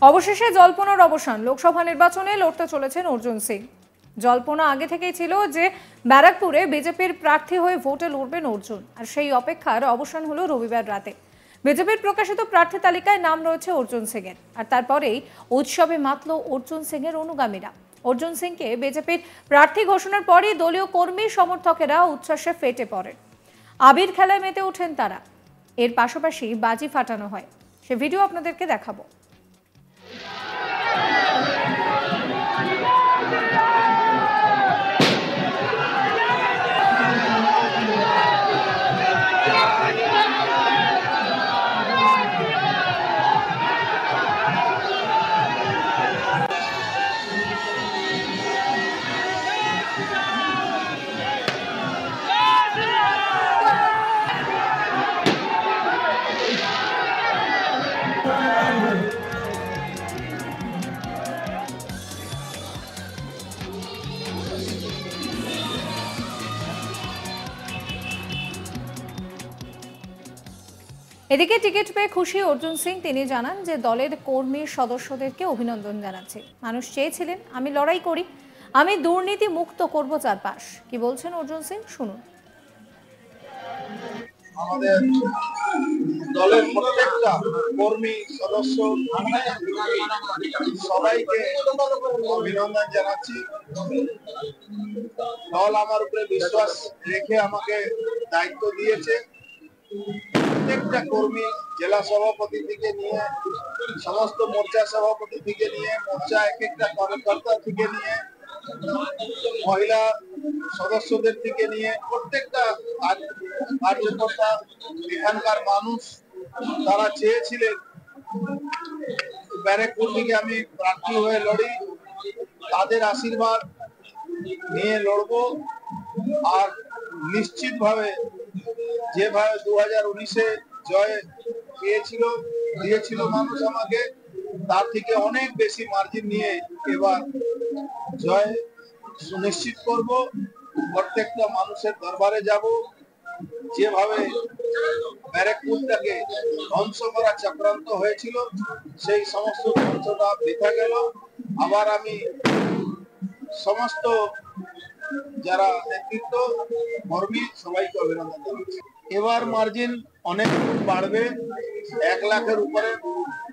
অবশেষে জল্পনার অবসান, লোকসভা নির্বাচনে লড়তে চলেছেন অর্জুন সিং। জল্পনা আগে থেকেই ছিল যে ব্যারাকপুরে বিজেপির প্রার্থী হয়ে ভোটে লড়বেন অর্জুন, আর সেই অপেক্ষার অবসান হলো রবিবার রাতে। বিজেপির প্রকাশিত প্রার্থী তালিকায় নাম রয়েছে অর্জুন সিংয়ের, আর তারপরেই উৎসবে মাতল অর্জুন সিংয়ের অনুগামীরা। অর্জুন সিংকে বিজেপির প্রার্থী ঘোষণার পরই দলীয় কর্মী সমর্থকেরা উচ্ছ্বাসে ফেটে পড়েন। আবির খেলায় মেতে ওঠেন তারা। এর পাশাপাশি বাজি ফাটানো হয়, সে ভিডিও আপনাদেরকে দেখাবো। এদিকে টিকিট পেয়ে খুশি অর্জুন সিং। তিনি জানান যে দলের কর্মী সদস্যদেরকে অভিনন্দন জানাচ্ছে। মানুষ চেয়েছিলেন আমি লড়াই করি, আমি দুর্নীতি মুক্ত করব চারপাশ। কি বলছেন অর্জুন সিং, শুনুন। আমাদের দলের প্রত্যেকটা কর্মী সদস্য সবাইকে অভিনন্দন জানাচ্ছি। দল আমার উপরে বিশ্বাস রেখে আমাকে দায়িত্ব দিয়েছে। প্রত্যেকটা কর্মী, জেলা সভাপতি থেকে নিয়ে সমস্ত মোর্চা সভাপতি থেকে নিয়ে মোর্চা এক একটা কার্যকর্তা থেকে নিয়ে মহিলা সদস্যদের থেকে নিয়ে প্রত্যেকটা কার্যকর্তা, এখানকার মানুষ তারা চেয়েছিলেন ব্যারাকপুর থেকে আমি প্রার্থী হয়ে লড়ি। তাদের আশীর্বাদ নিয়ে লড়বো, আর নিশ্চিতভাবে যেভাবে 2019-এ জয় দিয়েছিল মানুষ আমাকে, তার থেকে অনেক বেশি মার্জিন নিয়ে এবার জয় সুনিশ্চিত করব। প্রত্যেকটা মানুষের দরবারে যাব। যেভাবে ব্যারাকপুরটাকে ধ্বংস করা চক্রান্ত হয়েছিল, সেই সমস্ত ধ্বংসটা বৃথা গেল। আবার আমি সমস্ত যারা নেতৃত্ব কর্মী সবাইকে অভিনন্দন জানাচ্ছি। এবার মার্জিন অনেক বাড়বে, 1 লাখের উপরে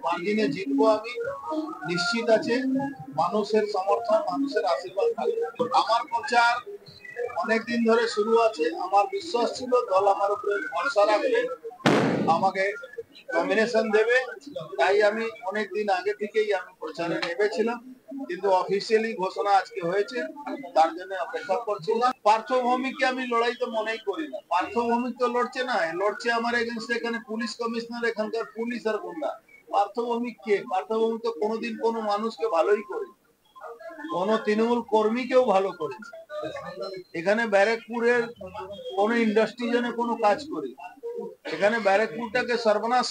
মার্জিনে জিতবো আমি, নিশ্চিত আছে। মানুষের সমর্থন, মানুষের আশীর্বাদ থাকবে। আমার প্রচার অনেকদিন ধরে শুরু আছে। আমার বিশ্বাস ছিল দল আমার উপরে ভরসা রাখবে, আমাকে নমিনেশন দেবে, তাই আমি অনেকদিন আগে থেকেই আমি প্রচারে নেমেছিলাম। কিন্তু অফিসিয়ালি ঘোষণা আজকে হয়েছে, তার জন্য অপেক্ষা করছিলাম। পার্থভৌমিককে আমি লড়াই তো মনেই করি না। পার্থভৌমিক তো লড়ছে না, লড়ছে আমার এগেনস্টে এখানে পুলিশ কমিশনার, এখানকার পুলিশ আর গুন্ডা। পার্থভৌমিক কে? পার্থভৌমিক তো কোনোদিন কোনো মানুষকে ভালোই করে, কোন তৃণমূল কর্মীকেও ভালো করেছে। এখানে ব্যারাকপুরের কোন ইন্ডাস্ট্রি জন্য কোনো কাজ করি, এখানে ব্যারাকপুরটাকে সর্বনাশ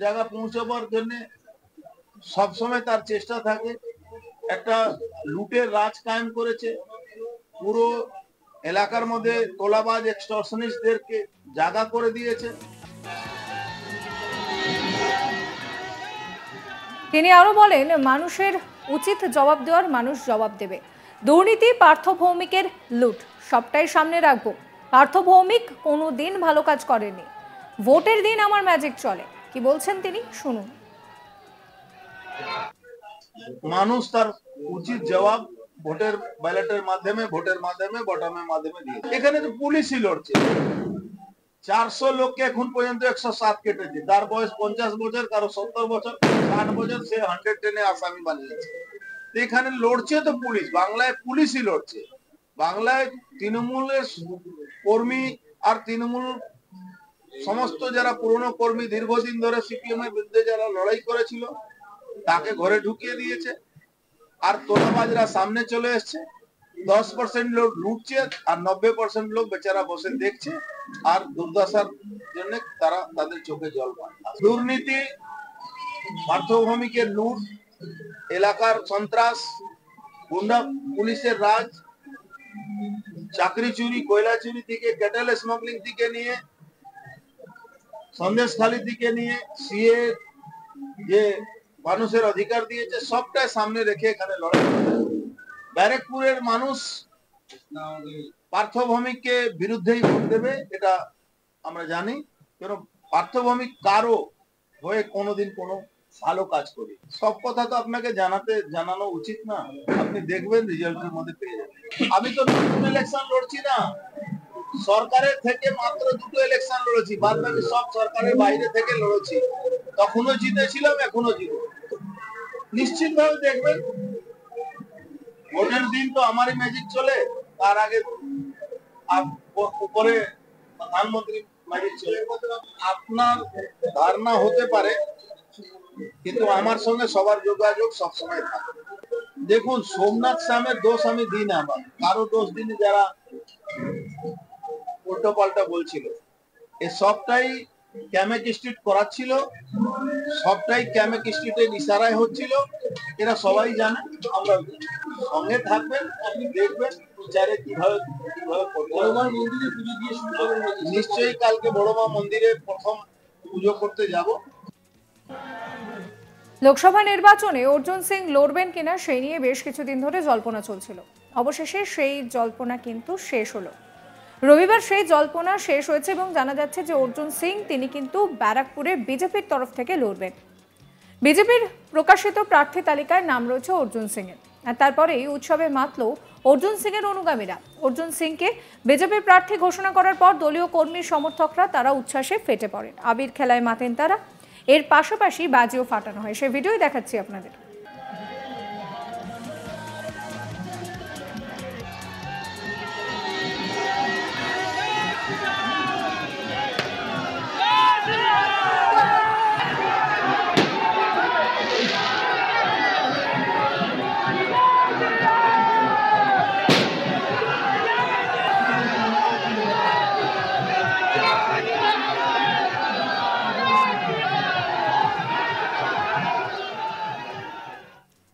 জায়গা পৌঁছাবার জন্য সবসময় তার চেষ্টা থাকে। একটা লুটের রাজ কায়েম করেছে, পুরো এলাকার মধ্যে তোলাবাজ এক্সটর্শনিস্টদেরকে জায়গা করে দিয়েছে। তিনি আরো বলেন মানুষের উচিত জবাব দেওয়ার, মানুষ জবাব দেবে। দুর্নীতি, পার্থভৌমিকের লুট সবটাই সামনে রাখবো। পার্থভৌমিক কোনোদিন ভালো কাজ করেনি, ভোটের দিন আমার ম্যাজিক চলে। কি বলছেন তিনি, শুনুন। মানুষ তার উচিত জবাব ভোটের ব্যালটের মাধ্যমে, ভোটের মাধ্যমে, বটমের মাধ্যমে দিয়ে। এখানে তো পুলিশই লড়ছে, 400 লোককে এখন পর্যন্ত 107 কেটেছে। তার বয়স 50 বছর, কারো 70 বছর, 60 বছর, সে 110 আসামি বানিয়েছে। এখানে লড়ছে তো পুলিশ, বাংলায় পুলিশই লড়ছে। বাংলায় তৃণমূলের কর্মী আর তৃণমূল সমস্ত যারা পুরনো কর্মী দীর্ঘদিন ধরে সিপিএম এর বিরুদ্ধে যারা লড়াই করেছিল তাকে ঘরে ঢুকিয়ে দিয়েছে। আর তোলাবাজরা সামনে চলে এসছে। 10% লোক লুটছে আর 90% লোক বেচারা বসে দেখছে আর দুর্দশার জন্য তারা তাদের চোখে জল পায়। দুর্নীতি, পার্থভূমিকের লুট, এলাকার সন্ত্রাস, গুন্ডা পুলিশের রাজ, চাকরি চুরি, কয়লা চুরি থেকে ক্যাটেল স্মাগলিং থেকে নিয়ে সন্দেশখালী থেকে নিয়ে সিএ যে মানুষের অধিকার দিয়েছে সবটাই সামনে রেখে এখানে লড়াই করে। ব্যারাকপুরের মানুষ পার্থভৌমিককে বিরুদ্ধেই ভোট দেবে, এটা আমরা জানি। কারণ পার্থভৌমিক কারো হয়ে কোনোদিন কোনো ভালো কাজ করি। সব কথা তো আপনাকে জানানো উচিত না। আপনি দেখবেন রেজাল্টের মধ্যে পেয়ে যাবেন। আমি তো নতুন ইলেকশন লড়ছি না, সরকারের থেকে মাত্র 2টো ইলেকশন লড়েছি, বাদ বাকি সব সরকারের বাইরে থেকে লড়েছি। তখনও জিতেছিলাম, এখনো জিতবো। নিশ্চিত ভাবে দেখবেন ভোটের দিন তো আমারই ম্যাজিক চলে, তার আগে উপরে প্রধানমন্ত্রী ম্যাজিক চলে। আপনার ধারণা হতে পারে, কিন্তু আমার সঙ্গে সবার যোগাযোগ সবসময় থাকে। দেখুন, সোমনাথ শ্যামের দোষ আমি দিই না, আমার কারো দোষ দিনে যারা উল্টো পাল্টা বলছিল, এ সবটাই ক্যামেক স্ট্রিট করাচ্ছিল, সবটাই ক্যামেক স্ট্রিটের ইশারায় হচ্ছিল। এরা সবাই জানে, আমরা সঙ্গে থাকবেন, আপনি দেখবেন বিচারে কিভাবে নিশ্চয়ই কালকে বড়মা মন্দিরে প্রথম পুজো করতে যাব। লোকসভা নির্বাচনে অর্জুন সিং লড়বেন কিনা সেই নিয়ে বেশ কিছুদিন ধরে জল্পনা চলছিল। অবশেষে সেই জল্পনা কিন্তু শেষ হলো। রবিবার সেই জল্পনা শেষ হয়েছে এবং জানা যাচ্ছে যে অর্জুন সিং তিনি কিন্তু ব্যারাকপুরে বিজেপির তরফ থেকে লড়বেন। বিজেপির প্রকাশিত প্রার্থী তালিকায় নাম রয়েছে অর্জুন সিং এর। আর তারপরেই উৎসবে মাতল অর্জুন সিং এর অনুগামীরা। অর্জুন সিংকে বিজেপির প্রার্থী ঘোষণা করার পর দলীয় কর্মী সমর্থকরা তারা উচ্ছ্বাসে ফেটে পড়েন, আবির খেলায় মাতেন তারা। এর পাশাপাশি বাজিও ফাটানো হয়, সে ভিডিওই দেখাচ্ছি আপনাদের।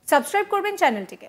সাবস্ক্রাইব করবেন চ্যানেলটিকে।